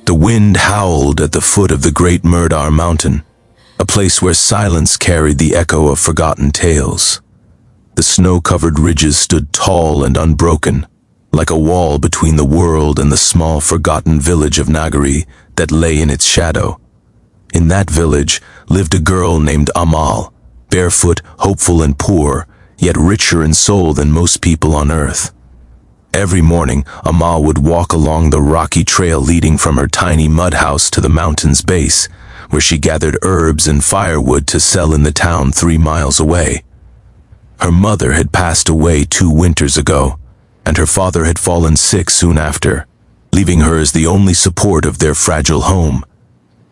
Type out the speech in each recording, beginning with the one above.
The wind howled at the foot of the great Murdar mountain, a place where silence carried the echo of forgotten tales. The snow-covered ridges stood tall and unbroken, like a wall between the world and the small forgotten village of Nagari that lay in its shadow. In that village lived a girl named Amal, barefoot, hopeful and poor, yet richer in soul than most people on earth. Every morning, Amal would walk along the rocky trail leading from her tiny mud house to the mountain's base, where she gathered herbs and firewood to sell in the town 3 miles away. Her mother had passed away 2 winters ago, and her father had fallen sick soon after, leaving her as the only support of their fragile home.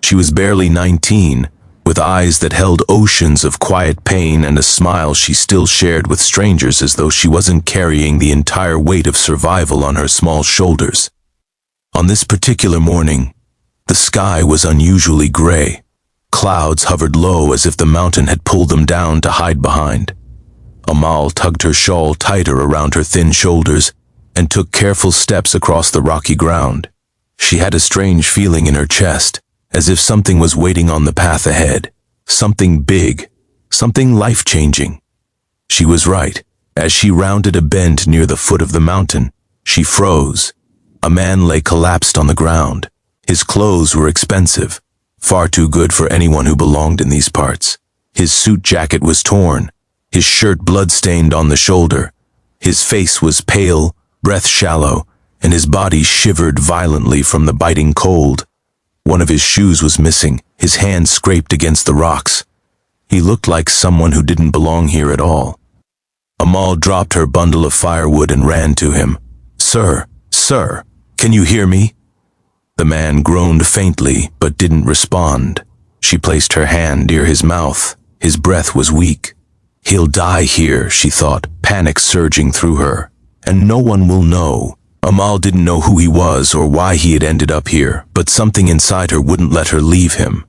She was barely 19, with eyes that held oceans of quiet pain and a smile she still shared with strangers as though she wasn't carrying the entire weight of survival on her small shoulders. On this particular morning, the sky was unusually gray. Clouds hovered low as if the mountain had pulled them down to hide behind. Amal tugged her shawl tighter around her thin shoulders and took careful steps across the rocky ground. She had a strange feeling in her chest, as if something was waiting on the path ahead. Something big, something life-changing. She was right. As she rounded a bend near the foot of the mountain, she froze. A man lay collapsed on the ground. His clothes were expensive, far too good for anyone who belonged in these parts. His suit jacket was torn, his shirt blood-stained on the shoulder. His face was pale, breath shallow, and his body shivered violently from the biting cold. One of his shoes was missing, his hand scraped against the rocks. He looked like someone who didn't belong here at all. Amal dropped her bundle of firewood and ran to him. "Sir, sir, can you hear me?" The man groaned faintly, but didn't respond. She placed her hand near his mouth. His breath was weak. "He'll die here," she thought, panic surging through her. "And no one will know." Amal didn't know who he was or why he had ended up here, but something inside her wouldn't let her leave him.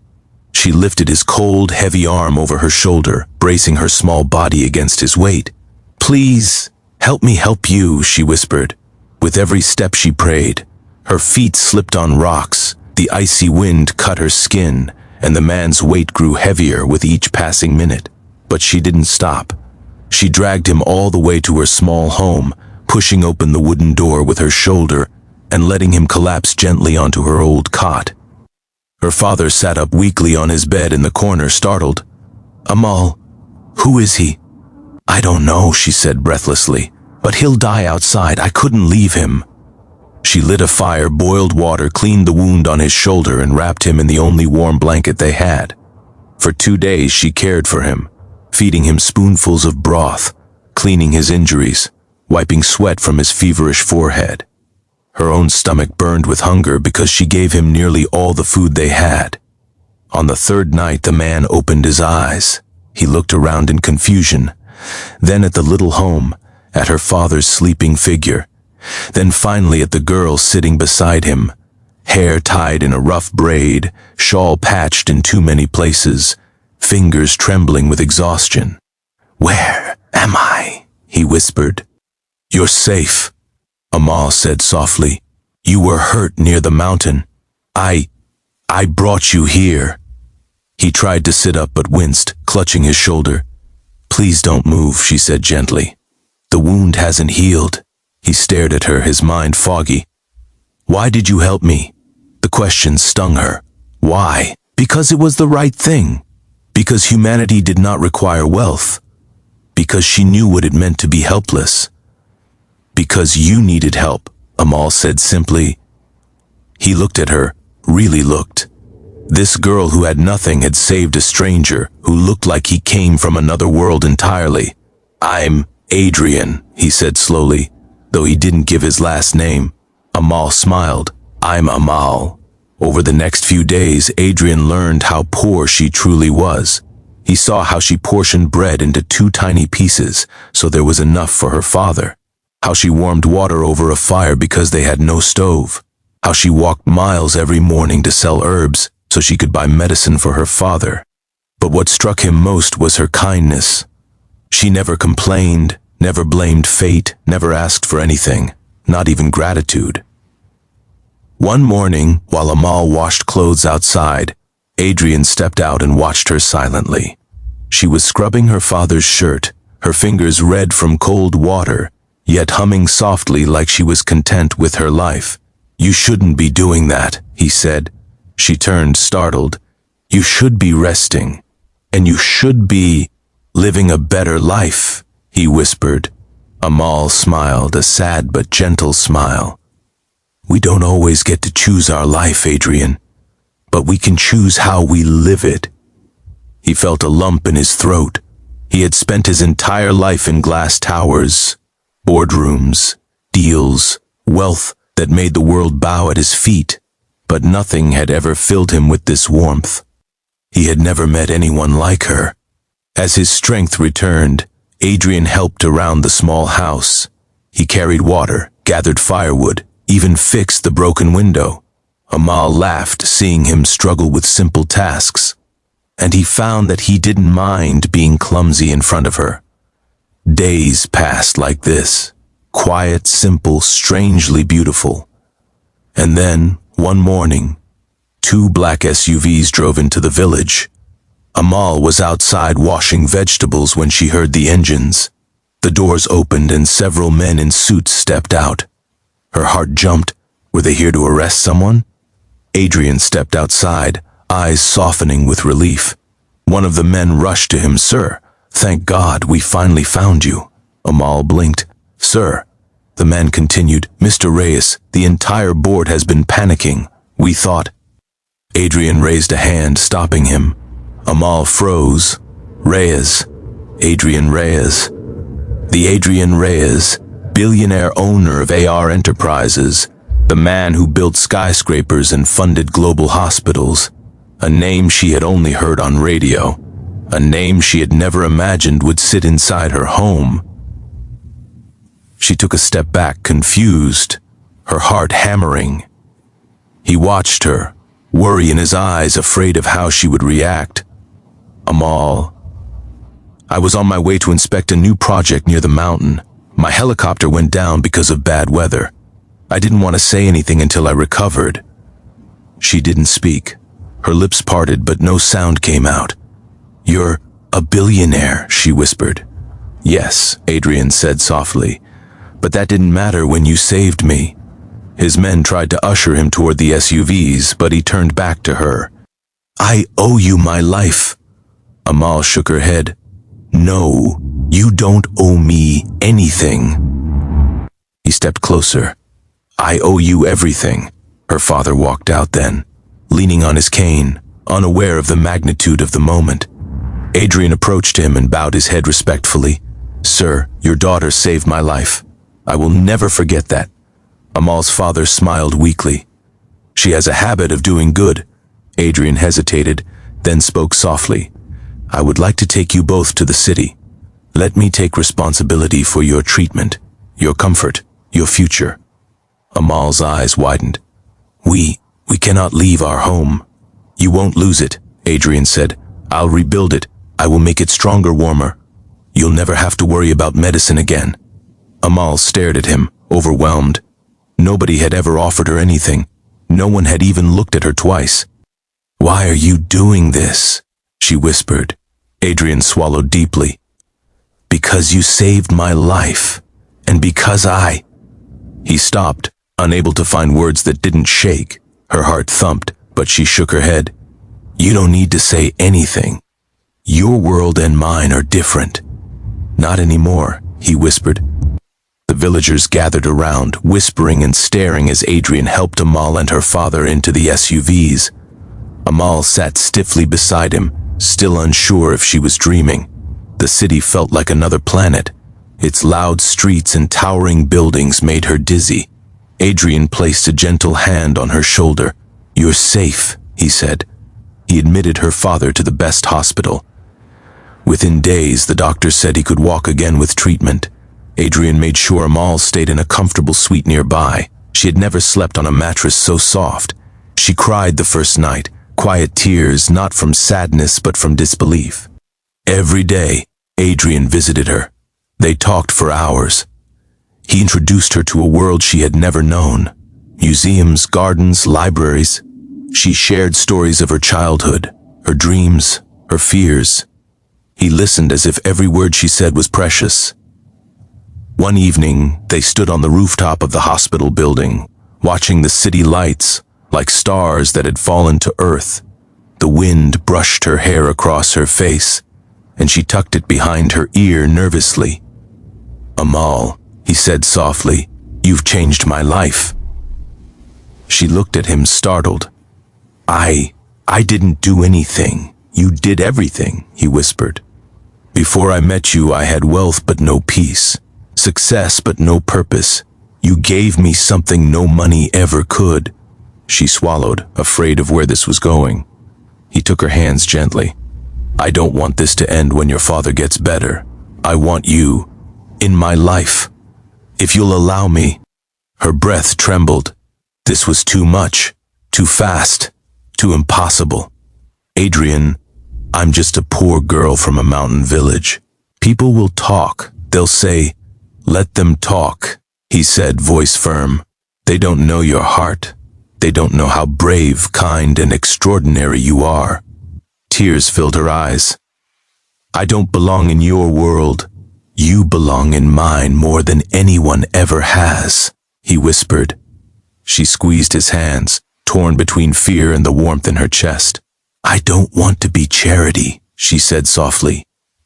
She lifted his cold, heavy arm over her shoulder, bracing her small body against his weight. "Please, help me help you," she whispered. With every step she prayed. Her feet slipped on rocks, the icy wind cut her skin, and the man's weight grew heavier with each passing minute. But she didn't stop. She dragged him all the way to her small home, pushing open the wooden door with her shoulder and letting him collapse gently onto her old cot. Her father sat up weakly on his bed in the corner, startled. "Amal, who is he?" "I don't know," she said breathlessly, "but he'll die outside. I couldn't leave him." She lit a fire, boiled water, cleaned the wound on his shoulder, and wrapped him in the only warm blanket they had. For 2 days she cared for him, feeding him spoonfuls of broth, cleaning his injuries, wiping sweat from his feverish forehead. Her own stomach burned with hunger because she gave him nearly all the food they had. On the 3rd night, the man opened his eyes. He looked around in confusion, then at the little home, at her father's sleeping figure, then finally at the girl sitting beside him, hair tied in a rough braid, shawl patched in too many places, fingers trembling with exhaustion. "Where am I?" he whispered. "You're safe," Amal said softly. "You were hurt near the mountain. I brought you here." He tried to sit up but winced, clutching his shoulder. "Please don't move," she said gently. "The wound hasn't healed." He stared at her, his mind foggy. "Why did you help me?" The question stung her. Why? Because it was the right thing. Because humanity did not require wealth. Because she knew what it meant to be helpless. "Because you needed help," Amal said simply. He looked at her, really looked. This girl who had nothing had saved a stranger who looked like he came from another world entirely. "I'm Adrian," he said slowly, though he didn't give his last name. Amal smiled. "I'm Amal." Over the next few days, Adrian learned how poor she truly was. He saw how she portioned bread into 2 tiny pieces, so there was enough for her father. How she warmed water over a fire because they had no stove. How she walked miles every morning to sell herbs so she could buy medicine for her father. But what struck him most was her kindness. She never complained, never blamed fate, never asked for anything, not even gratitude. One morning, while Amal washed clothes outside, Adrian stepped out and watched her silently. She was scrubbing her father's shirt, her fingers red from cold water, yet humming softly like she was content with her life. "You shouldn't be doing that," he said. She turned, startled. "You should be resting, and you should be living a better life," he whispered. Amal smiled, a sad but gentle smile. "We don't always get to choose our life, Adrian, but we can choose how we live it." He felt a lump in his throat. He had spent his entire life in glass towers, boardrooms, deals, wealth that made the world bow at his feet, but nothing had ever filled him with this warmth. He had never met anyone like her. As his strength returned, Adrian helped around the small house. He carried water, gathered firewood, even fixed the broken window. Amal laughed, seeing him struggle with simple tasks, and he found that he didn't mind being clumsy in front of her. Days passed like this, quiet, simple, strangely beautiful. And then, one morning, 2 black SUVs drove into the village. Amal was outside washing vegetables when she heard the engines. The doors opened and several men in suits stepped out. Her heart jumped. Were they here to arrest someone? Adrian stepped outside, eyes softening with relief. One of the men rushed to him. "Sir, thank God we finally found you." Amal blinked. "Sir," the man continued, "Mr. Reyes, the entire board has been panicking. We thought—" Adrian raised a hand, stopping him. Amal froze. "Reyes. Adrian Reyes. The Adrian Reyes, billionaire owner of AR Enterprises, the man who built skyscrapers and funded global hospitals. A name she had only heard on radio. A name she had never imagined would sit inside her home." She took a step back, confused, her heart hammering. He watched her, worry in his eyes, afraid of how she would react. "Amal, I was on my way to inspect a new project near the mountain. My helicopter went down because of bad weather. I didn't want to say anything until I recovered." She didn't speak. Her lips parted, but no sound came out. "You're a billionaire," she whispered. "Yes," Adrian said softly, "but that didn't matter when you saved me." His men tried to usher him toward the SUVs, but he turned back to her. "I owe you my life." Amal shook her head. "No, you don't owe me anything." He stepped closer. "I owe you everything." Her father walked out then, leaning on his cane, unaware of the magnitude of the moment. Adrian approached him and bowed his head respectfully. "Sir, your daughter saved my life. I will never forget that." Amal's father smiled weakly. "She has a habit of doing good." Adrian hesitated, then spoke softly. "I would like to take you both to the city. Let me take responsibility for your treatment, your comfort, your future." Amal's eyes widened. We cannot leave our home." "You won't lose it," Adrian said. "I'll rebuild it. I will make it stronger, warmer. You'll never have to worry about medicine again." Amal stared at him, overwhelmed. Nobody had ever offered her anything. No one had even looked at her twice. "Why are you doing this?" she whispered. Adrian swallowed deeply. "Because you saved my life, and because I—" He stopped, unable to find words that didn't shake. Her heart thumped, but she shook her head. "You don't need to say anything. Your world and mine are different." "Not anymore," he whispered. The villagers gathered around, whispering and staring as Adrian helped Amal and her father into the SUVs. Amal sat stiffly beside him, still unsure if she was dreaming. The city felt like another planet. Its loud streets and towering buildings made her dizzy. Adrian placed a gentle hand on her shoulder. "You're safe," he said. He admitted her father to the best hospital. Within days, the doctor said he could walk again with treatment. Adrian made sure Amal stayed in a comfortable suite nearby. She had never slept on a mattress so soft. She cried the first night, quiet tears, not from sadness but from disbelief. Every day, Adrian visited her. They talked for hours. He introduced her to a world she had never known. museums, gardens, libraries. She shared stories of her childhood, her dreams, her fears. He listened as if every word she said was precious. One evening, they stood on the rooftop of the hospital building, watching the city lights like stars that had fallen to earth. The wind brushed her hair across her face, and she tucked it behind her ear nervously. "Amal," he said softly, "you've changed my life." She looked at him startled. I didn't do anything. You did everything," he whispered. "Before I met you, I had wealth but no peace, success but no purpose. You gave me something no money ever could." She swallowed, afraid of where this was going. He took her hands gently. "I don't want this to end when your father gets better. I want you in my life. If you'll allow me." Her breath trembled. This was too much, too fast, too impossible. "Adrian, I'm just a poor girl from a mountain village. People will talk. They'll say, 'Let them talk,'" he said, voice firm. "They don't know your heart. They don't know how brave, kind, and extraordinary you are." Tears filled her eyes. "I don't belong in your world. You belong in mine more than anyone ever has," he whispered. She squeezed his hands, torn between fear and the warmth in her chest. "I don't want to be Charity," she said softly.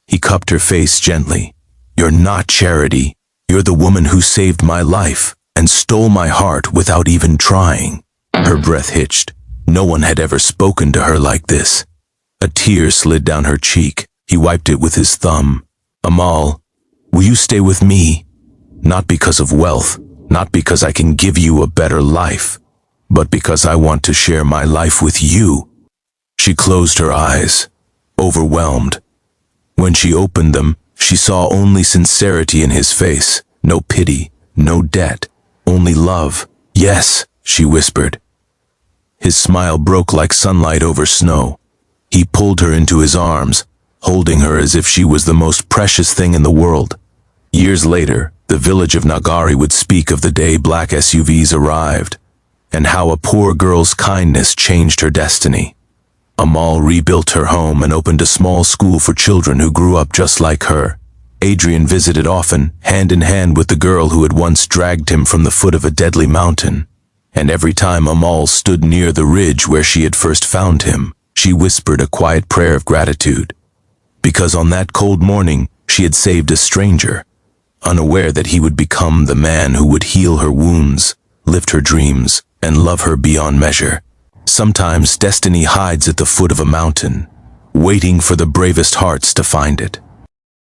He cupped her face gently. "You're not Charity. You're the woman who saved my life and stole my heart without even trying." Her breath hitched. No one had ever spoken to her like this. A tear slid down her cheek. He wiped it with his thumb. "Amal, will you stay with me? Not because of wealth, not because I can give you a better life, but because I want to share my life with you." She closed her eyes, overwhelmed. When she opened them, she saw only sincerity in his face, no pity, no debt, only love. "Yes," she whispered. His smile broke like sunlight over snow. He pulled her into his arms, holding her as if she was the most precious thing in the world. Years later, the village of Nagari would speak of the day black SUVs arrived, and how a poor girl's kindness changed her destiny. Amal rebuilt her home and opened a small school for children who grew up just like her. Adrian visited often, hand in hand with the girl who had once dragged him from the foot of a deadly mountain. And every time Amal stood near the ridge where she had first found him, she whispered a quiet prayer of gratitude. Because on that cold morning, she had saved a stranger, unaware that he would become the man who would heal her wounds, lift her dreams, and love her beyond measure. Sometimes destiny hides at the foot of a mountain, waiting for the bravest hearts to find it.